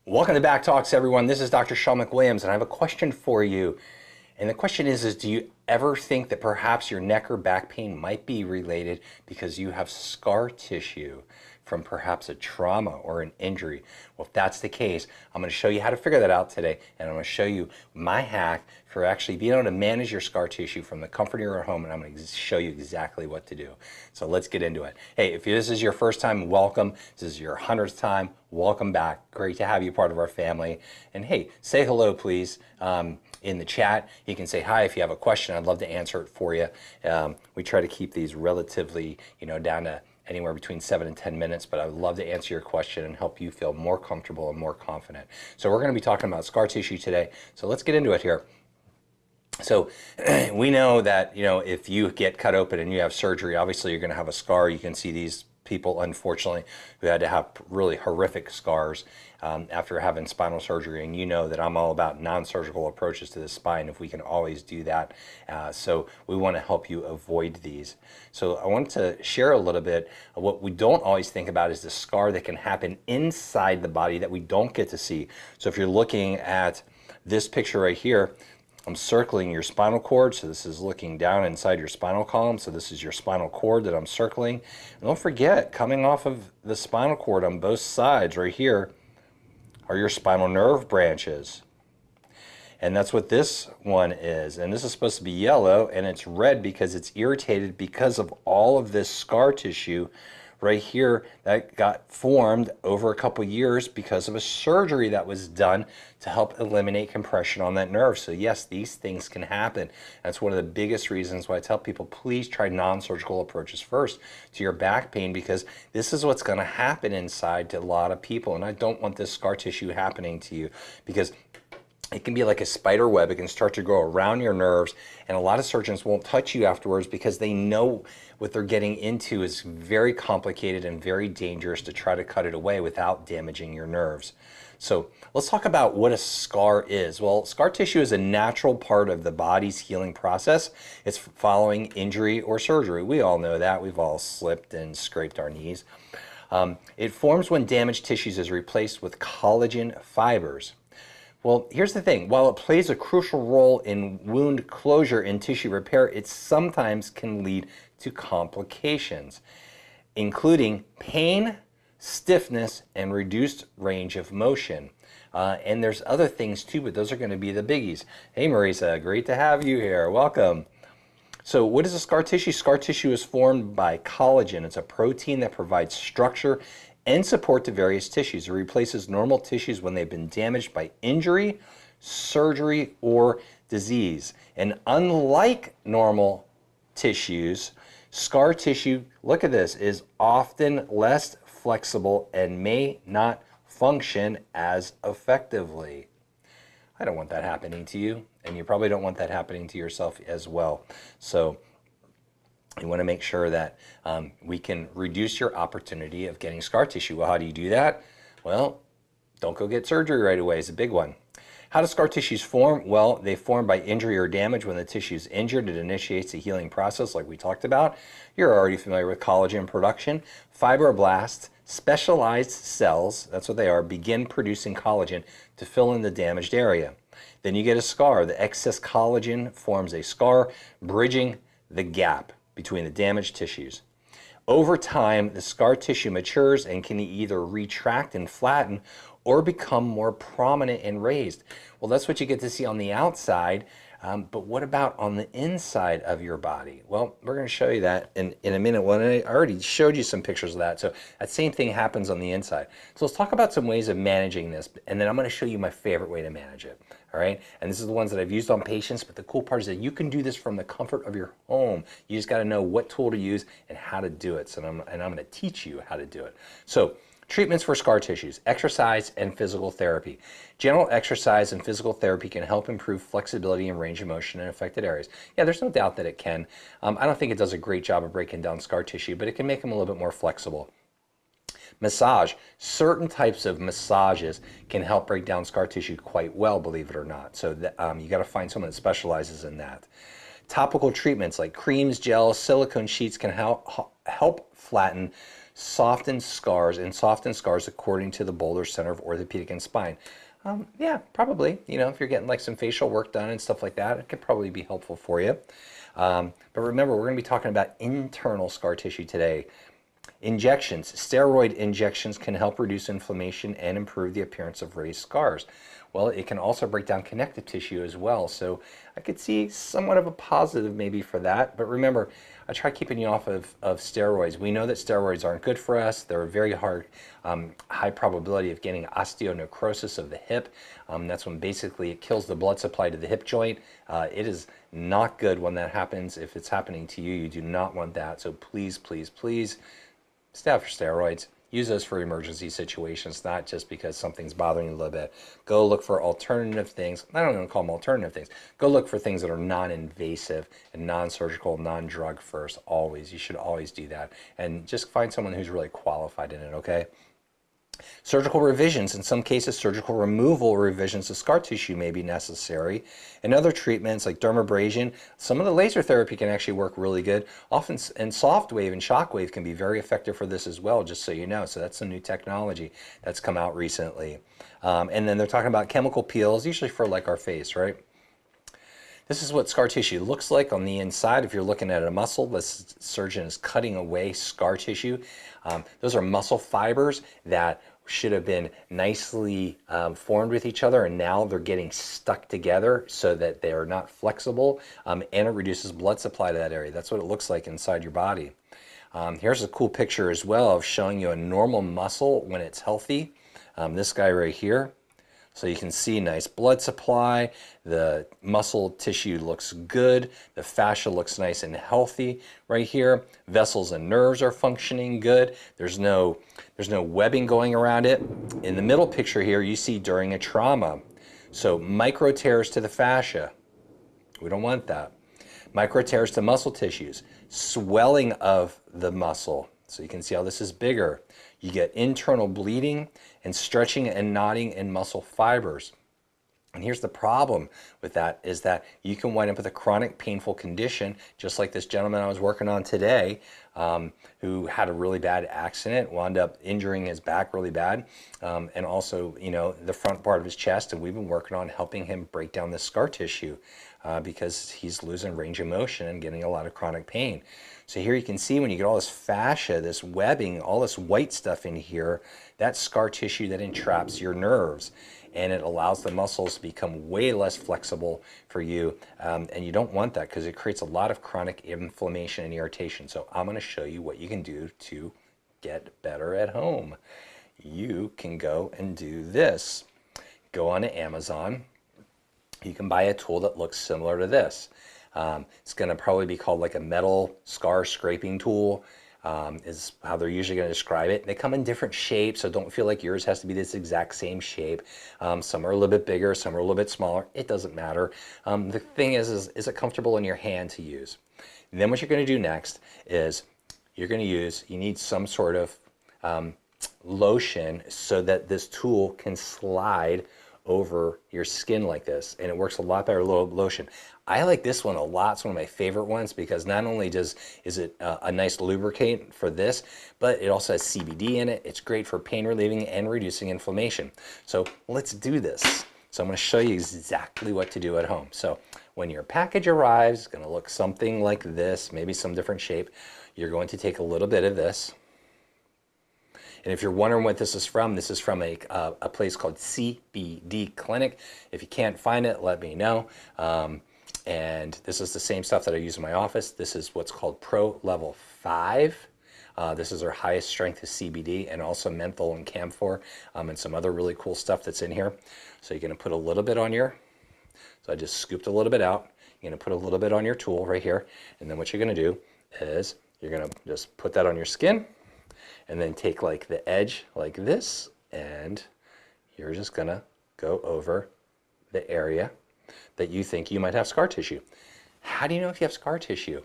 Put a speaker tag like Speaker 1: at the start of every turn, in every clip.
Speaker 1: Welcome to Back Talks, everyone. This is Dr. Sean McWilliams, and I have a question for you. And the question is do you ever think that perhaps your neck or back pain might be related because you have scar tissue from perhaps a trauma or an injury? Well, if that's the case, I'm going to show you how to figure that out today, and I'm going to show you my hack for actually being able to manage your scar tissue from the comfort of your home, and I'm going to show you exactly what to do. So let's get into it. Hey, if this is your first time, welcome. This is your 100th time, welcome back. Great to have you part of our family. And hey, say hello, please. In the chat, you can say hi if you have a question. I'd love to answer it for you. We try to keep these relatively, down to anywhere between 7 and 10 minutes, but I would love to answer your question and help you feel more comfortable and more confident. So we're going to be talking about scar tissue today. So let's get into it here. So we know that, if you get cut open and you have surgery, obviously you're going to have a scar. You can see these people, unfortunately, who had to have really horrific scars after having spinal surgery. And you know that I'm all about non-surgical approaches to the spine if we can always do that. So we want to help you avoid these. So I want to share a little bit of what we don't always think about is the scar that can happen inside the body that we don't get to see. So if you're looking at this picture right here, I'm circling your spinal cord, so this is looking down inside your spinal column, so this is your spinal cord that I'm circling. And don't forget, coming off of the spinal cord on both sides right here are your spinal nerve branches. And that's what this one is. And this is supposed to be yellow, and it's red because it's irritated because of all of this scar tissue right here that got formed over a couple years because of a surgery that was done to help eliminate compression on that nerve. So yes, these things can happen. That's one of the biggest reasons why I tell people, please try non-surgical approaches first to your back pain, because this is what's going to happen inside to a lot of people. And I don't want this scar tissue happening to you, because it can be like a spider web. It can start to grow around your nerves, and a lot of surgeons won't touch you afterwards because they know what they're getting into is very complicated and very dangerous to try to cut it away without damaging your nerves. So let's talk about what a scar is. Well, scar tissue is a natural part of the body's healing process. It's following injury or surgery. We all know that. We've all slipped and scraped our knees. It forms when damaged tissues is replaced with collagen fibers. Well, here's the thing. While it plays a crucial role in wound closure and tissue repair, it sometimes can lead to complications, including pain, stiffness, and reduced range of motion. And there's other things too, but those are going to be the biggies. Hey, Marisa, great to have you here. Welcome. So what is a scar tissue? Scar tissue is formed by collagen. It's a protein that provides structure and support to various tissues. It replaces normal tissues when they've been damaged by injury, surgery, or disease. And unlike normal tissues, scar tissue, look at this, is often less flexible and may not function as effectively. I don't want that happening to you, and you probably don't want that happening to yourself as well. So you want to make sure that we can reduce your opportunity of getting scar tissue. Well, how do you do that? Well, don't go get surgery right away is a big one. How do scar tissues form? Well, they form by injury or damage. When the tissue is injured, it initiates a healing process like we talked about. You're already familiar with collagen production. Fibroblasts, specialized cells, that's what they are, begin producing collagen to fill in the damaged area. Then you get a scar. The excess collagen forms a scar, bridging the gap between the damaged tissues. Over time, the scar tissue matures and can either retract and flatten or become more prominent and raised. Well, that's what you get to see on the outside, but what about on the inside of your body? Well, we're going to show you that in a minute. Well, I already showed you some pictures of that, so that same thing happens on the inside. So let's talk about some ways of managing this, and then I'm going to show you my favorite way to manage it. All right, and this is the ones that I've used on patients, but the cool part is that you can do this from the comfort of your home. You just got to know what tool to use and how to do it. So I'm going to teach you how to do it. So treatments for scar tissues: exercise and physical therapy. General exercise and physical therapy can help improve flexibility and range of motion in affected areas. Yeah, there's no doubt that it can. I don't think it does a great job of breaking down scar tissue, but it can make them a little bit more flexible. Massage. Certain types of massages can help break down scar tissue quite well, believe it or not. So you got to find someone that specializes in that. Topical treatments like creams, gels, silicone sheets can help flatten soften scars, and soften scars according to the Boulder Center of Orthopedic and Spine. Yeah, probably. You know, if you're getting like some facial work done and stuff like that, it could probably be helpful for you. But remember, we're going to be talking about internal scar tissue today. Injections, steroid injections can help reduce inflammation and improve the appearance of raised scars. Well, it can also break down connective tissue as well. So I could see somewhat of a positive maybe for that. But remember, I try keeping you off of steroids. We know that steroids aren't good for us. They're a very high probability of getting osteonecrosis of the hip. That's when basically it kills the blood supply to the hip joint. It is not good when that happens. If it's happening to you, you do not want that. So please, please, please stay off your steroids. Use those for emergency situations, not just because something's bothering you a little bit. Go look for alternative things. I don't even call them alternative things. Go look for things that are non-invasive and non-surgical, non-drug first, always. You should always do that. And just find someone who's really qualified in it, okay? Surgical revisions. In some cases, surgical removal revisions of scar tissue may be necessary. In other treatments like dermabrasion, some of the laser therapy can actually work really good. Often, and soft wave and shock wave can be very effective for this as well, just so you know. So that's some new technology that's come out recently. And then they're talking about chemical peels, usually for like our face, right? This is what scar tissue looks like on the inside. If you're looking at a muscle, this surgeon is cutting away scar tissue. Those are muscle fibers that should have been nicely formed with each other, and now they're getting stuck together so that they are not flexible, and it reduces blood supply to that area. That's what it looks like inside your body. Here's a cool picture as well of showing you a normal muscle when it's healthy. This guy right here. So you can see nice blood supply, the muscle tissue looks good, the fascia looks nice and healthy right here. Vessels and nerves are functioning good. There's no webbing going around it. In the middle picture here, you see during a trauma. So micro tears to the fascia. We don't want that. Micro tears to muscle tissues. Swelling of the muscle. So you can see how this is bigger. You get internal bleeding and stretching and knotting in muscle fibers. And here's the problem with that is that you can wind up with a chronic painful condition, just like this gentleman I was working on today, who had a really bad accident, wound up injuring his back really bad, and also, you know, the front part of his chest. And we've been working on helping him break down this scar tissue because he's losing range of motion and getting a lot of chronic pain. So here you can see when you get all this fascia, this webbing, all this white stuff in here, that's scar tissue that entraps your nerves. And it allows the muscles to become way less flexible for you. And you don't want that because it creates a lot of chronic inflammation and irritation. So I'm going to show you what you can do to get better at home. You can go and do this. Go on to Amazon. You can buy a tool that looks similar to this. It's going to probably be called like a metal scar scraping tool. Is how they're usually going to describe it. They come in different shapes, so don't feel like yours has to be this exact same shape. Some are a little bit bigger, some are a little bit smaller. It doesn't matter. The thing is it comfortable in your hand to use? And then what you're going to do next is you need some sort of lotion so that this tool can slide over your skin like this, and it works a lot better with lotion. I like this one a lot. It's one of my favorite ones because not only is it a nice lubricant for this, but it also has CBD in it. It's great for pain relieving and reducing inflammation. So let's do this. So I'm going to show you exactly what to do at home. So when your package arrives, it's going to look something like this, maybe some different shape. You're going to take a little bit of this. And if you're wondering what this is from a place called CBD Clinic. If you can't find it, let me know. And this is the same stuff that I use in my office. This is what's called Pro Level 5. This is our highest strength of CBD, and also menthol and camphor, and some other really cool stuff that's in here. So you're going to put a little bit on your, so I just scooped a little bit out. You're going to put a little bit on your tool right here. And then what you're going to do is you're going to just put that on your skin, and then take like the edge like this, and you're just going to go over the area that you think you might have scar tissue. How do you know if you have scar tissue?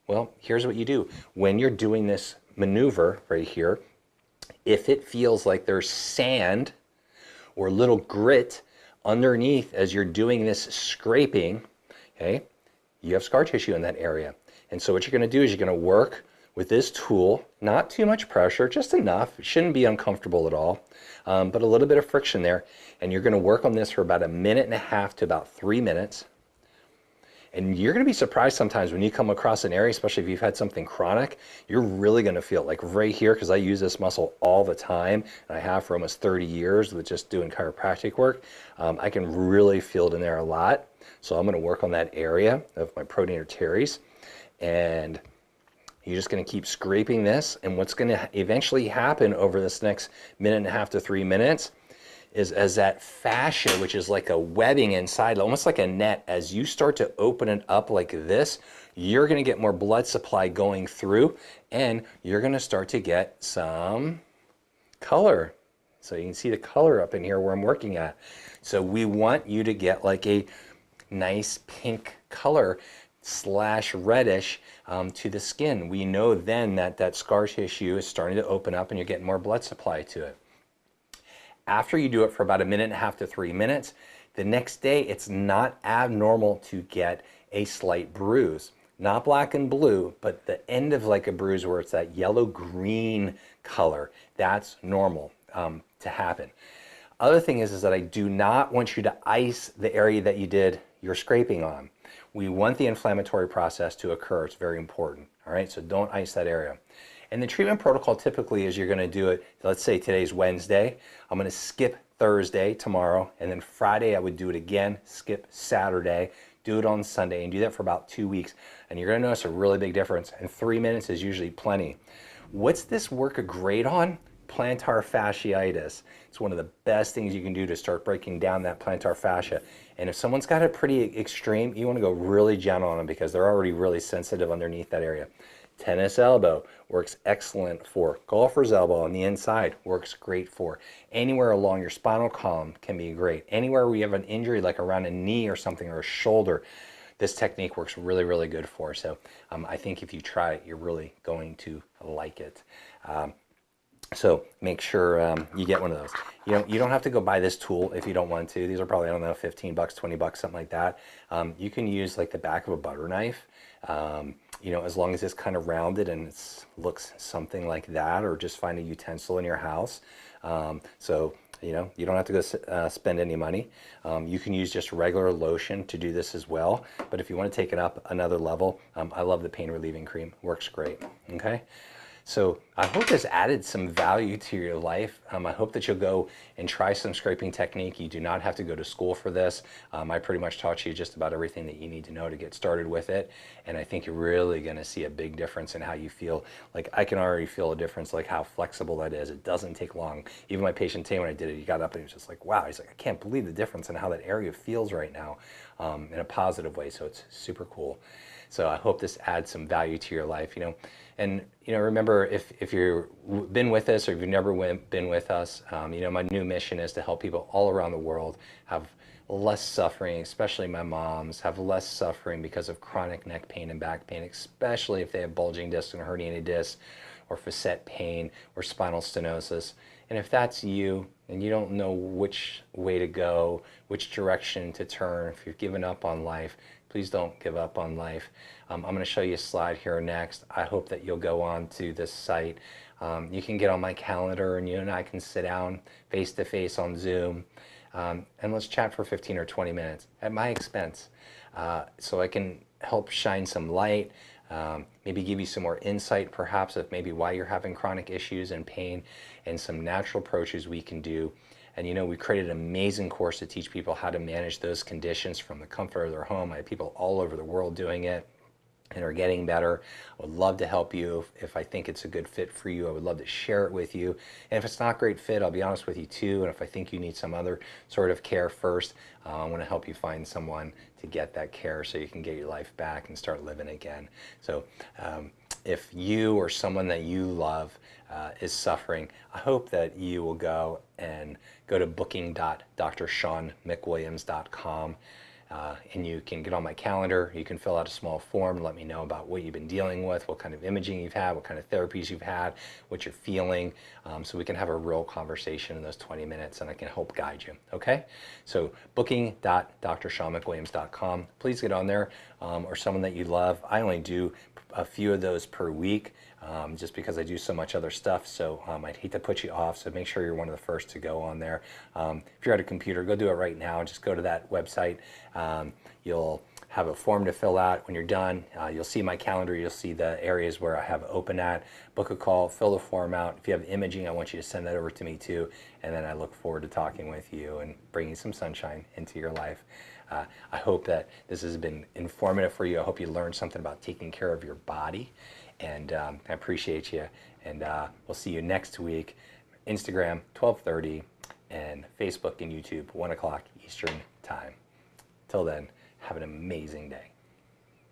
Speaker 1: Well, here's what you do. When you're doing this maneuver right here, if it feels like there's sand or little grit underneath as you're doing this scraping, okay, you have scar tissue in that area. And so what you're going to do is you're going to work with this tool, not too much pressure, just enough. It shouldn't be uncomfortable at all, but a little bit of friction there. And you're going to work on this for about 1.5 to about 3 minutes. And you're going to be surprised sometimes when you come across an area, especially if you've had something chronic, you're really going to feel it. Like right here, because I use this muscle all the time, and I have for almost 30 years with just doing chiropractic work. I can really feel it in there a lot. So I'm going to work on that area of my pronator teres. And you're just going to keep scraping this. And what's going to eventually happen over this next 1.5 to 3 minutes is as that fascia, which is like a webbing inside, almost like a net, as you start to open it up like this, you're going to get more blood supply going through, and you're going to start to get some color. So you can see the color up in here where I'm working at. So we want you to get like a nice pink color / reddish to the skin. We know then that that scar tissue is starting to open up and you're getting more blood supply to it. After you do it for about 1.5 to 3 minutes, the next day it's not abnormal to get a slight bruise. Not black and blue, but the end of like a bruise where it's that yellow-green color. That's normal to happen. Other thing is that I do not want you to ice the area that you did your scraping on. We want the inflammatory process to occur. It's very important. All right, so don't ice that area. And the treatment protocol typically is you're going to do it, let's say today's Wednesday. I'm going to skip Thursday tomorrow, and then Friday I would do it again, skip Saturday, do it on Sunday, and do that for about 2 weeks. And you're going to notice a really big difference, and 3 minutes is usually plenty. What's this work great on? Plantar fasciitis. It's one of the best things you can do to start breaking down that plantar fascia. And if someone's got it pretty extreme, you want to go really gentle on them because they're already really sensitive underneath that area. Tennis elbow works excellent for. Golfer's elbow on the inside works great for. Anywhere along your spinal column can be great. Anywhere where you have an injury like around a knee or something or a shoulder, this technique works really, really good for. So I think if you try it, you're really going to like it. So make sure you get one of those. You don't have to go buy this tool if you don't want to. These are probably, I don't know, 15 bucks, 20 bucks, something like that. You can use like the back of a butter knife, as long as it's kind of rounded and it looks something like that, or just find a utensil in your house. You don't have to go spend any money. You can use just regular lotion to do this as well. But if you want to take it up another level, I love the pain relieving cream. Works great. Okay. So I hope this added some value to your life. I hope that you'll go and try some scraping technique. You do not have to go to school for this. I pretty much taught you just about everything that you need to know to get started with it. And I think you're really going to see a big difference in how you feel. Like I can already feel a difference, like how flexible that is. It doesn't take long. Even my patient Tay, when I did it, he got up and he was just like, wow. He's like, I can't believe the difference in how that area feels right now in a positive way. So it's super cool. So I hope this adds some value to your life, And remember, if you've been with us or if you've never been with us, my new mission is to help people all around the world have less suffering, especially my moms, have less suffering because of chronic neck pain and back pain, especially if they have bulging discs and herniated discs or facet pain or spinal stenosis. And if that's you and you don't know which way to go, which direction to turn, if you've given up on life, please don't give up on life. I'm going to show you a slide here next. I hope that you'll go on to this site. You can get on my calendar and you and I can sit down face to face on Zoom and let's chat for 15 or 20 minutes at my expense so I can help shine some light, maybe give you some more insight perhaps of maybe why you're having chronic issues and pain, and some natural approaches we can do. And we created an amazing course to teach people how to manage those conditions from the comfort of their home. I have people all over the world doing it and are getting better. I would love to help you if I think it's a good fit for you. I would love to share it with you. And if it's not a great fit, I'll be honest with you too. And if I think you need some other sort of care first, I want to help you find someone to get that care so you can get your life back and start living again. So if you or someone that you love is suffering, I hope that you will go to booking.drshawnmcwilliams.com. And you can get on my calendar. You can fill out a small form and let me know about what you've been dealing with, what kind of imaging you've had, what kind of therapies you've had, what you're feeling, so we can have a real conversation in those 20 minutes and I can help guide you, okay? So booking.drshawnmcwilliams.com. Please get on there, or someone that you love. I only do a few of those per week. just because I do so much other stuff. So I'd hate to put you off. So make sure you're one of the first to go on there. If you're at a computer, go do it right now. Just go to that website. You'll have a form to fill out. When you're done, you'll see my calendar. You'll see the areas where I have open at. Book a call, fill the form out. If you have imaging, I want you to send that over to me too. And then I look forward to talking with you and bringing some sunshine into your life. I hope that this has been informative for you. I hope you learned something about taking care of your body. And I appreciate you. And we'll see you next week. Instagram, 12:30, and Facebook and YouTube, 1 o'clock Eastern Time. Till then, have an amazing day.